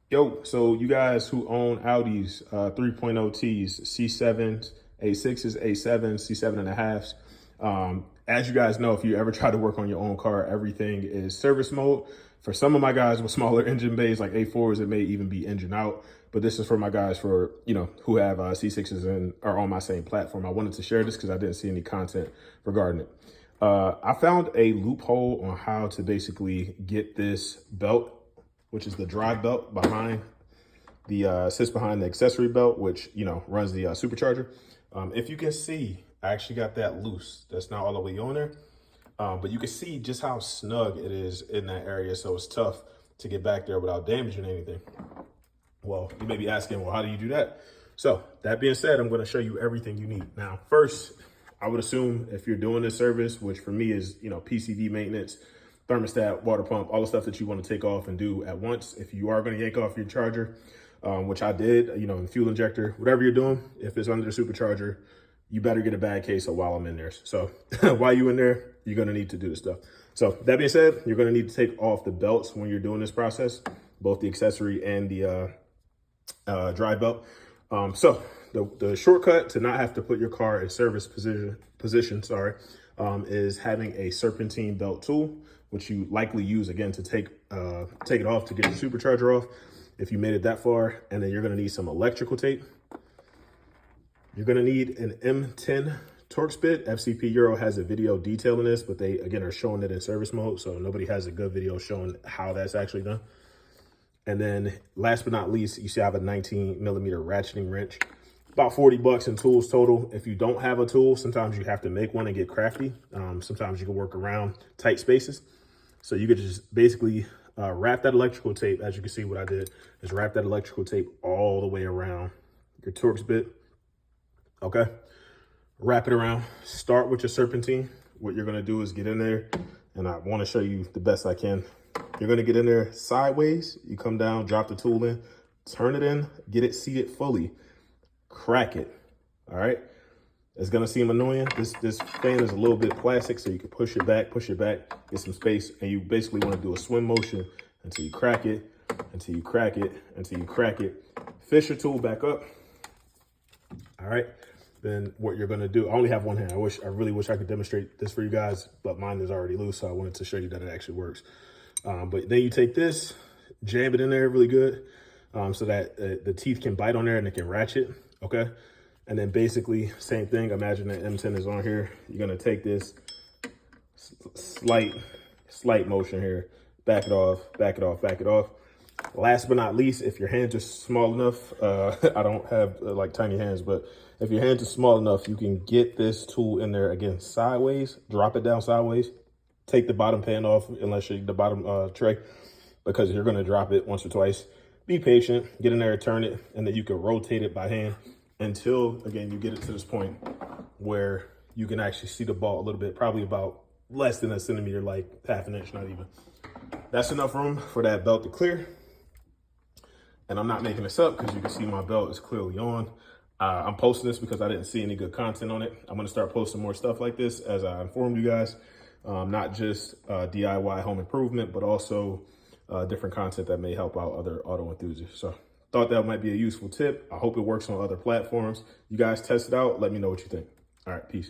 Yo, so you guys who own Audis, 3.0 Ts, C7s, A6s, A7s, C7 and a halves, as you guys know, if you ever try to work on your own car, everything is service mode. For some of my guys with smaller engine bays like A4s, it may even be engine out. But this is for my guys for, who have C6s and are on my same platform. I wanted to share this because I didn't see any content regarding it. I found a loophole on how to basically get this belt, which is the drive belt behind the, sits behind the accessory belt, which, runs the supercharger. If you can see, I actually got that loose. That's not all the way on there. But you can see just how snug it is in that area. So it's tough to get back there without damaging anything. Well, you may be asking, well, how do you do that? So that being said, I'm going to show you everything you need. Now, first, I would assume if you're doing this service, which for me is, PCV maintenance, thermostat, water pump, all the stuff that you want to take off and do at once. If you are going to yank off your charger, which I did, the fuel injector, whatever you're doing, if it's under the supercharger, you better get a bad case of while I'm in there. So while you're in there, you're going to need to do this stuff. So that being said, you're going to need to take off the belts when you're doing this process, both the accessory and the drive belt. So the shortcut to not have to put your car in service position, is having a Serpentine belt tool, which you likely use again to take it off to get your supercharger off if you made it that far. And then you're going to need some electrical tape. You're going to need an M10 Torx bit. FCP Euro has a video detailing this, but they again are showing it in service mode, so nobody has a good video showing how that's actually done. And then last but not least, you see I have a 19 millimeter ratcheting wrench. About 40 bucks in tools total. If you don't have a tool, sometimes you have to make one and get crafty. Sometimes you can work around tight spaces. So you could just basically wrap that electrical tape. As you can see, what I did is wrap that electrical tape all the way around your Torx bit. Okay. Wrap it around. Start with your Serpentine. What you're going to do is get in there, and I want to show you the best I can. You're going to get in there sideways. You come down, drop the tool in, turn it in, get it seated fully, crack it. All right. It's going to seem annoying. This fan is a little bit plastic, so you can push it back, get some space. And you basically want to do a swim motion until you crack it, until you crack it, until you crack it. Fish your tool back up. All right. Then what you're going to do, I only have one hand. I really wish I could demonstrate this for you guys, but mine is already loose. So I wanted to show you that it actually works. But then you take this, jam it in there really good, so that the teeth can bite on there and it can ratchet. Okay. And then basically same thing. Imagine that M10 is on here. You're going to take this slight motion here, back it off, back it off, back it off. Last but not least, if your hands are small enough, I don't have like tiny hands, but if your hands are small enough, you can get this tool in there again, sideways, drop it down sideways, take the bottom pan off, unless you're the bottom tray, because you're going to drop it once or twice. Be patient, get in there, turn it, and then you can rotate it by hand until, again, you get it to this point where you can actually see the ball a little bit, probably about less than a centimeter, like half an inch, not even. That's enough room for that belt to clear. And I'm not making this up because you can see my belt is clearly on. I'm posting this because I didn't see any good content on it. I'm going to start posting more stuff like this as I informed you guys. Not just DIY home improvement, but also different content that may help out other auto enthusiasts. So thought that might be a useful tip. I hope it works on other platforms. You guys test it out. Let me know what you think. All right, peace.